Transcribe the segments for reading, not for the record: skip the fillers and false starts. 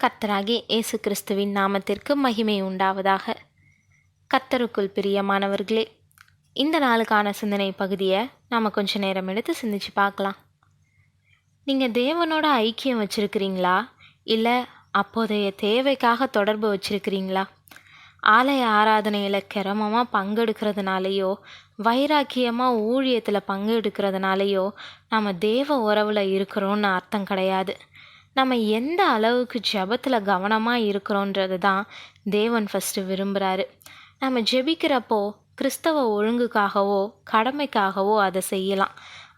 கர்த்தராகிய இயேசு கிறிஸ்துவின் நாமத்திற்கு மகிமை உண்டாவதாக. கர்த்தருக்குள் பிரியமானவர்களே, இந்த நாளுக்கான சிந்தனை பகுதியை நாம் கொஞ்ச நேரம் எடுத்து சிந்திச்சு பார்க்கலாம். நீங்கள் தேவனோட ஐக்கியம் வச்சுருக்கிறீங்களா? இல்லை அப்போதைய தேவைக்காக தொடர்பு வச்சுருக்கிறீங்களா? ஆலய ஆராதனையில் கிரமமாக பங்கெடுக்கிறதுனாலையோ வைராக்கியமாக ஊழியத்தில் பங்கெடுக்கிறதுனாலையோ நாம் தேவ உறவில் இருக்கிறோன்னு அர்த்தம் கிடையாது. நம்ம எந்த அளவுக்கு ஜெபத்தில் கவனமாக இருக்கிறோன்றது தான் தேவன் ஃபஸ்ட்டு விரும்புகிறாரு. நம்ம ஜெபிக்கிறப்போ கிறிஸ்தவ ஒழுங்குக்காகவோ கடமைக்காகவோ அதை செய்யலாம்.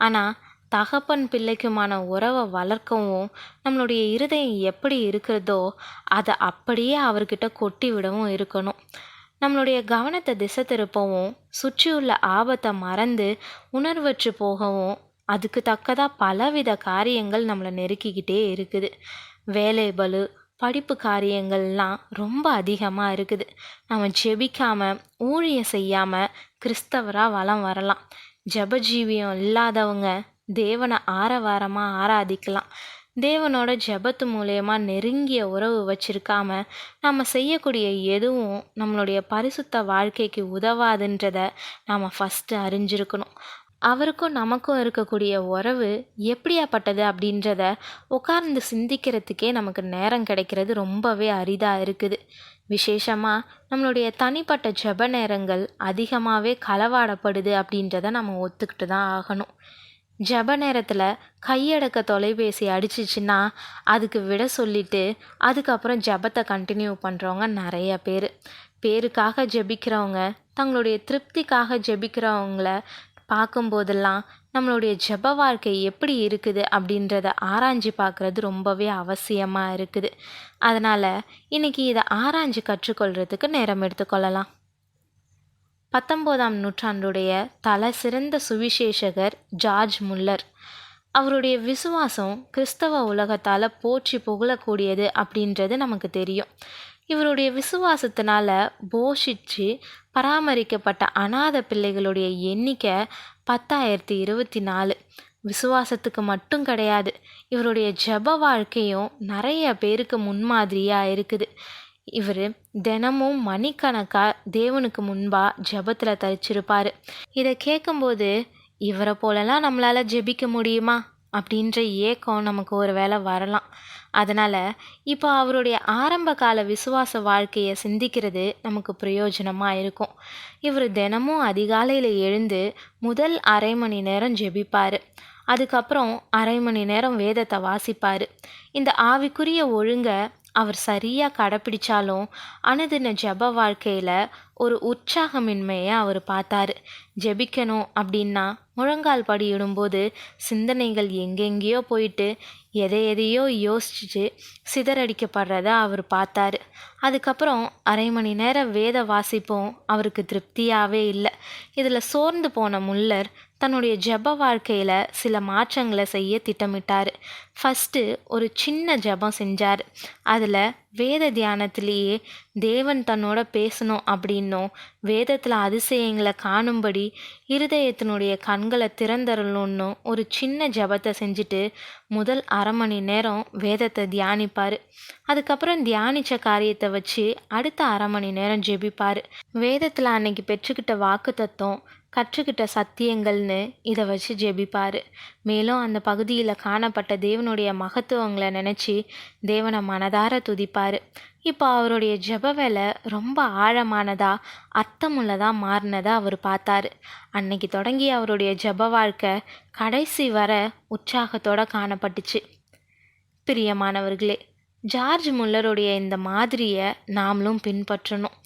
ஆனால் தகப்பன் பிள்ளைக்குமான உறவை வளர்க்கவும் நம்மளுடைய இருதயம் எப்படி இருக்கிறதோ அதை அப்படியே அவர்கிட்ட கொட்டி விடவும் இருக்கணும். நம்மளுடைய கவனத்தை திசை திருப்பவும் சுற்றியுள்ள ஆபத்தை மறந்து உணர்வற்று போகவும் அதுக்கு தக்கதாக பலவித காரியங்கள் நம்மளை நெருக்கிக்கிட்டே இருக்குது. வேலை பளு, படிப்பு காரியங்கள்லாம் ரொம்ப அதிகமாக இருக்குது. நம்ம ஜெபிக்காமல் ஊழியம் செய்யாமல் கிறிஸ்தவராக வலம் வரலாம். ஜெபஜீவியம் இல்லாதவங்க தேவனை ஆரவாரமாக ஆராதிக்கலாம். தேவனோட ஜெபத்து மூலயமா நெருங்கிய உறவு வச்சிருக்காம நம்ம செய்யக்கூடிய எதுவும் நம்மளுடைய பரிசுத்த வாழ்க்கைக்கு உதவாதுன்றதை நாம் ஃபஸ்ட்டு அறிஞ்சிருக்கணும். அவருக்கும் நமக்கும் இருக்கக்கூடிய உறவு எப்படியாப்பட்டது அப்படின்றத உட்கார்ந்து சிந்திக்கிறதுக்கே நமக்கு நேரம் கிடைக்கிறது ரொம்பவே அரிதாக இருக்குது. விசேஷமாக நம்மளுடைய தனிப்பட்ட ஜெப நேரங்கள் அதிகமாகவே களவாடப்படுது அப்படின்றத நம்ம ஒத்துக்கிட்டு தான் ஆகணும். ஜெப நேரத்தில் கையடக்க தொலைபேசி அடிச்சிச்சின்னா அதுக்கு விட சொல்லிட்டு அதுக்கப்புறம் ஜெபத்தை கண்டினியூ பண்ணுறவங்க நிறைய பேருக்காக ஜெபிக்கிறவங்க தங்களுடைய திருப்திக்காக ஜெபிக்கிறவங்கள பார்க்கும்போதெல்லாம் நம்மளுடைய ஜெப வாழ்க்கை எப்படி இருக்குது அப்படின்றத ஆராய்ஞ்சு பார்க்குறது ரொம்பவே அவசியமாக இருக்குது. அதனால் இன்றைக்கி இதை ஆராய்ஞ்சு கற்றுக்கொள்கிறதுக்கு நேரம் எடுத்துக்கொள்ளலாம். 19ஆம் நூற்றாண்டுடைய தலை சிறந்த சுவிசேஷகர் ஜார்ஜ் முல்லர். அவருடைய விசுவாசம் கிறிஸ்தவ உலகத்தால் போற்றி புகழக்கூடியது அப்படின்றது நமக்கு தெரியும். இவருடைய விசுவாசத்தினால போஷித்து பராமரிக்கப்பட்ட அநாத பிள்ளைகளுடைய எண்ணிக்கை 10,024. விசுவாசத்துக்கு மட்டும் கிடையாது, இவருடைய ஜெப வாழ்க்கையும் நிறைய பேருக்கு முன்மாதிரியாக இருக்குது. இவர் தினமும் மணிக்கணக்காக தேவனுக்கு முன்பாக ஜெபத்தில் தரிச்சிருப்பார். இதை கேட்கும்போது இவரை போலலாம் நம்மளால் ஜெபிக்க முடியுமா அப்படின்ற ஏக்கம் நமக்கு ஒரு வேளை வரலாம். அதனால் இப்போ அவருடைய ஆரம்ப கால விசுவாச வாழ்க்கையை சிந்திக்கிறது நமக்கு பிரயோஜனமாக இருக்கும். இவர் தினமும் அதிகாலையில் எழுந்து முதல் அரை மணி நேரம் ஜெபிப்பார். அதுக்கப்புறம் அரை மணி நேரம் வேதத்தை வாசிப்பார். இந்த ஆவிக்குரிய ஒழுங்கை அவர் சரியாக கடைப்பிடிச்சாலும் அனுதின ஜெப வாழ்க்கையில் ஒரு உற்சாகமின்மையை அவர் பார்த்தாரு. ஜெபிக்கணும் அப்படின்னா முழங்கால் படியிடும்போது சிந்தனைகள் எங்கெங்கேயோ போயிட்டு எதையோ யோசிச்சு சிதறடிக்கப்படுறத அவர் பார்த்தாரு. அதுக்கப்புறம் அரை மணி நேரம் வேத வாசிப்பும் அவருக்கு திருப்தியாகவே இல்லை. இதில் சோர்ந்து போன முல்லர் தன்னுடைய ஜெப வாழ்க்கையில் சில மாற்றங்களை செய்ய திட்டமிட்டார். ஃபஸ்ட்டு ஒரு சின்ன ஜெபம் செஞ்சார். அதில் வேத தியானத்திலேயே தேவன் தன்னோட பேசணும் அப்படின்னும் வேதத்தில் அதிசயங்களை காணும்படி இருதயத்தினுடைய கண்களை திறந்தரணும்னு ஒரு சின்ன ஜெபத்தை செஞ்சுட்டு முதல் அரை மணி நேரம் வேதத்தை தியானிப்பார். அதுக்கப்புறம் தியானித்த காரியத்தை வச்சு அடுத்த அரை மணி நேரம் ஜெபிப்பார். வேதத்தில் அன்னைக்கு பெற்றுக்கிட்ட வாக்கு தத்துவம் கற்றுக்கிட்ட சத்தியங்கள்னு இதை வச்சு ஜெபிப்பார். மேலும் அந்த பகுதியில் காணப்பட்ட தேவனுடைய மகத்துவங்களை நினச்சி தேவனை மனதார துதிப்பார். இப்போ அவருடைய ஜெப வேலை ரொம்ப ஆழமானதாக அர்த்தமுள்ளதாக மாறினதை அவர் பார்த்தாரு. அன்னைக்கு தொடங்கி அவருடைய ஜெப வாழ்க்கை கடைசி வர உற்சாகத்தோடு காணப்பட்டுச்சு. பிரியமானவர்களே, ஜார்ஜ் முல்லருடைய இந்த மாதிரியை நாமளும் பின்பற்றணும்.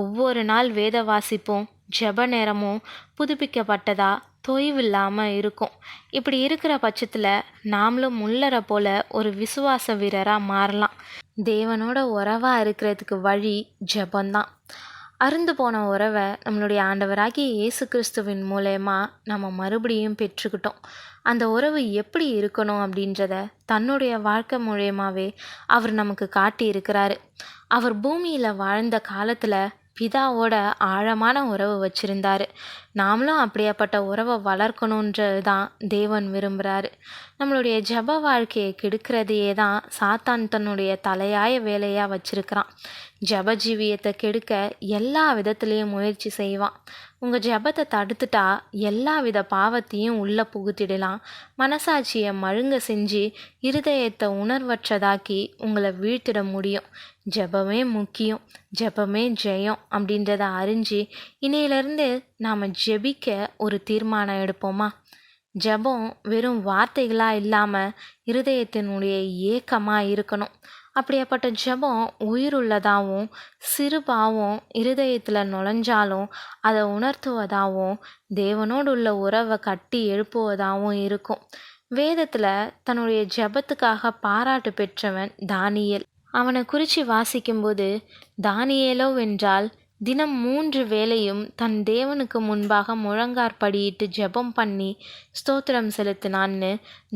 ஒவ்வொரு நாள் வேத வாசிப்பும் ஜெப நேரமும் புதுப்பிக்கப்பட்டதா தொய்வில்லாமல் இருக்கும். இப்படி இருக்கிற பட்சத்தில் நாமளும் முல்லரை போல ஒரு விசுவாச வீரராக மாறலாம். தேவனோட உறவாக இருக்கிறதுக்கு வழி ஜெபந்தான். அருந்து போன உறவை நம்மளுடைய ஆண்டவராகிய இயேசு கிறிஸ்துவின் மூலயமா நம்ம மறுபடியும் பெற்றுக்கிட்டோம். அந்த உறவு எப்படி இருக்கணும் அப்படின்றத தன்னுடைய வாழ்க்கை மூலயமாவே அவர் நமக்கு காட்டி இருக்கிறாரு. அவர் பூமியில் வாழ்ந்த காலத்தில் பிதாவோட ஆழமான உறவு வச்சுருந்தாரு. நாமளும் அப்படியாப்பட்ட உறவை வளர்க்கணுன்றது தான் தேவன் விரும்புகிறாரு. நம்மளுடைய ஜெப வாழ்க்கையை கெடுக்கிறதையே தான் சாத்தான் தன்னுடைய தலையாய வேலையாக வச்சுருக்கிறான். ஜெப ஜீவியத்தை கெடுக்க எல்லா விதத்துலேயும் முயற்சி செய்வான். உங்கள் ஜெபத்தை தடுத்துட்டா எல்லா வித பாவத்தையும் உள்ளே புகுத்திடலாம். மனசாட்சியை மழுங்க செஞ்சு இருதயத்தை உணர்வற்றதாக்கி உங்களை வீழ்த்திட முடியும். ஜெபமே முக்கியம், ஜெபமே ஜெயம் அப்படின்றத அறிஞ்சு இன்னையிலேருந்து நாம் ஜெபிக்க ஒரு தீர்மானம் எடுப்போமா? ஜெபம் வெறும் வார்த்தைகளாக இல்லாமல் இருதயத்தினுடைய ஏக்கமாக இருக்கணும். அப்படியாப்பட்ட ஜெபம் உயிருள்ளதாகவும் சிறு பாவம் இருதயத்தில் நுழைஞ்சாலும் அதை உணர்த்துவதாகவும் தேவனோடு உள்ள உறவை கட்டி எழுப்புவதாகவும் இருக்கும். வேதத்தில் தன்னுடைய ஜெபத்துக்காக பாராட்டு பெற்றவன் தானியேல். அவனை குறித்து வாசிக்கும்போது, தானியேலோ வென்றால் தினம் 3 வேளையும் தன் தேவனுக்கு முன்பாக முழங்காற்படியிட்டு ஜெபம் பண்ணி ஸ்தோத்திரம் செலுத்தினான்னு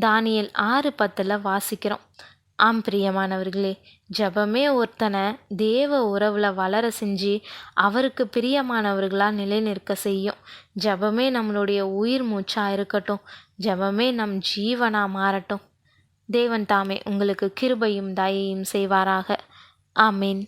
தானியேல் 6:10 வாசிக்கிறோம். ஆம் பிரியமானவர்களே, ஜெபமே ஒருத்தனை தேவ உறவில் வளர செஞ்சு அவருக்கு பிரியமானவர்களாக நிலைநிற்க செய்யும். ஜெபமே நம்மளுடைய உயிர் மூச்சாக இருக்கட்டும். ஜெபமே நம் ஜீவனாக மாறட்டும். தேவன் தாமே உங்களுக்கு கிருபையும் தயையும் செய்வாராக. ஆமீன்.